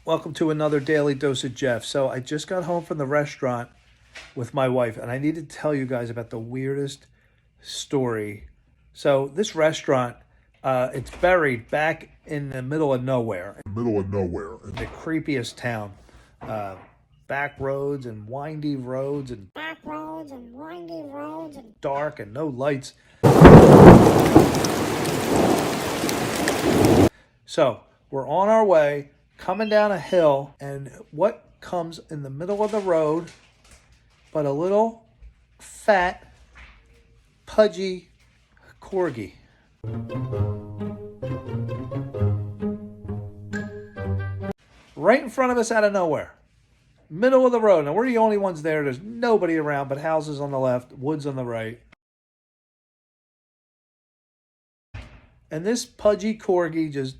Welcome to another Daily Dose of Jeff. So I just got home from the restaurant with my wife, and I need to tell you guys about the weirdest story. So this restaurant, it's buried back in the middle of nowhere, the creepiest town. Back roads and windy roads and dark and no lights. So we're on our way, coming down a hill, and what comes in the middle of the road but a little fat, pudgy corgi. Right in front of us out of nowhere. Middle of the road. Now, we're the only ones there. There's nobody around but houses on the left, woods on the right. And this pudgy corgi just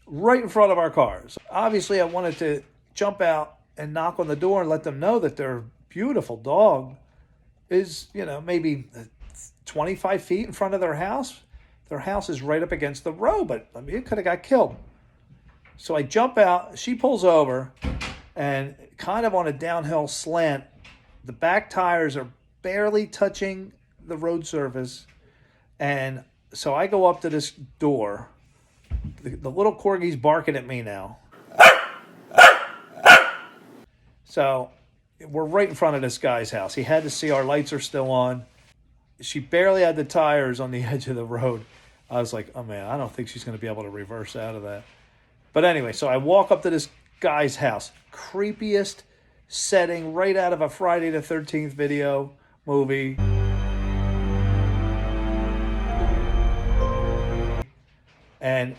right in front of our cars. Obviously, I wanted to jump out and knock on the door and let them know that their beautiful dog is, maybe 25 feet in front of their house. Their house is right up against the road, but I mean, it could have got killed. So I jump out. She pulls over, and kind of on a downhill slant, the back tires are barely touching the road surface. And so I go up to this door. The little corgi's barking at me now. So we're right in front of this guy's house. He had to see our lights are still on. She barely had the tires on the edge of the road. I was like, oh man, I don't think she's going to be able to reverse out of that. But anyway, so I walk up to this guy's house. Creepiest setting right out of a Friday the 13th video movie. And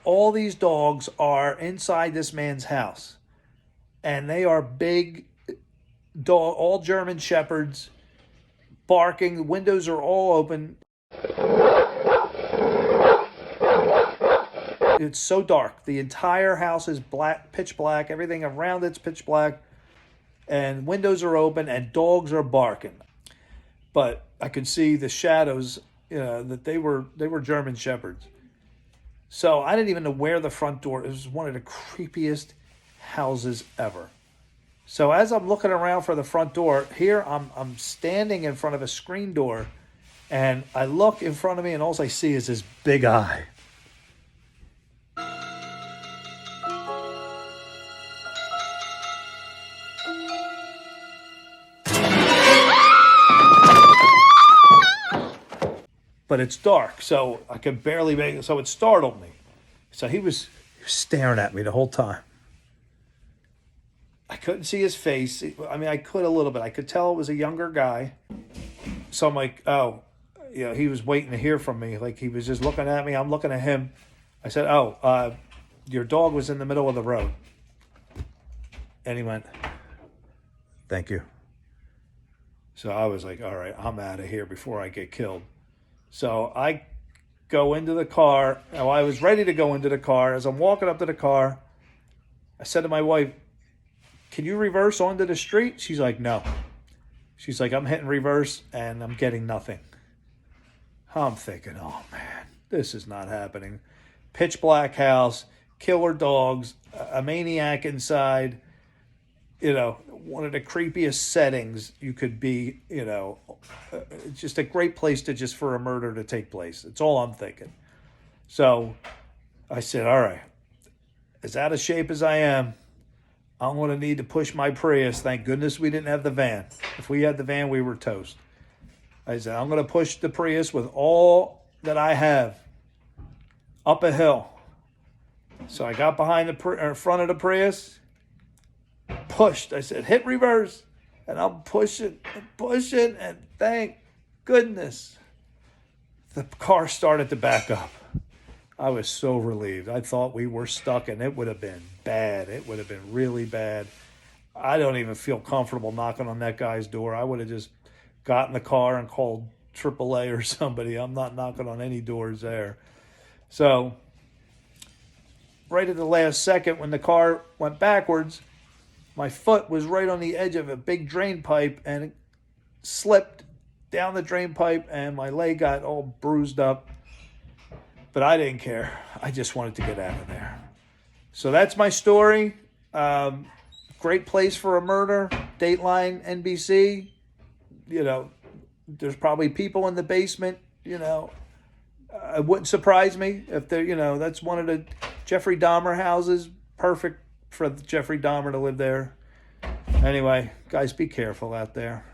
all these dogs are inside this man's house. And they are big dog, all German shepherds, barking. The windows are all open. It's so dark. The entire house is black, pitch black. Everything around it's pitch black. And windows are open and dogs are barking. But I could see the shadows, that they were German shepherds. So I didn't even know where the front door. It was one of the creepiest houses ever. So as I'm looking around for the front door, here I'm standing in front of a screen door, and I look in front of me, and all I see is this big eye. But it's dark, so I could barely make it. So it startled me. So he was staring at me the whole time. I couldn't see his face. I mean, I could a little bit. I could tell it was a younger guy. So I'm like, oh, he was waiting to hear from me. Like, he was just looking at me. I'm looking at him. I said, your dog was in the middle of the road. And he went, thank you. So I was like, all right, I'm out of here before I get killed. So I go into the car. Now, I was ready to go into the car. As I'm walking up to the car, I said to my wife, can you reverse onto the street? She's like, no. She's like, I'm hitting reverse and I'm getting nothing. I'm thinking, oh man, this is not happening. Pitch black house, killer dogs, a maniac inside, one of the creepiest settings you could be, just a great place for a murder to take place. It's all I'm thinking. So I said, all right, as out of shape as I am, I'm going to need to push my Prius. Thank goodness we didn't have the van. If we had the van, we were toast. I said, I'm going to push the Prius with all that I have up a hill. So I got behind the front of the Prius, pushed. I said, hit reverse. And I'm pushing, and thank goodness the car started to back up. I was so relieved. I thought we were stuck, and it would have been bad. It would have been really bad. I don't even feel comfortable knocking on that guy's door. I would have just got in the car and called AAA or somebody. I'm not knocking on any doors there. So right at the last second, when the car went backwards, my foot was right on the edge of a big drain pipe, and it slipped down the drain pipe, and my leg got all bruised up. But I didn't care. I just wanted to get out of there. So that's my story. Great place for a murder. Dateline, NBC. You know, there's probably people in the basement. You know, it wouldn't surprise me if they're, you know, that's one of the Jeffrey Dahmer houses. Perfect for Jeffrey Dahmer to live there. Anyway, guys, be careful out there.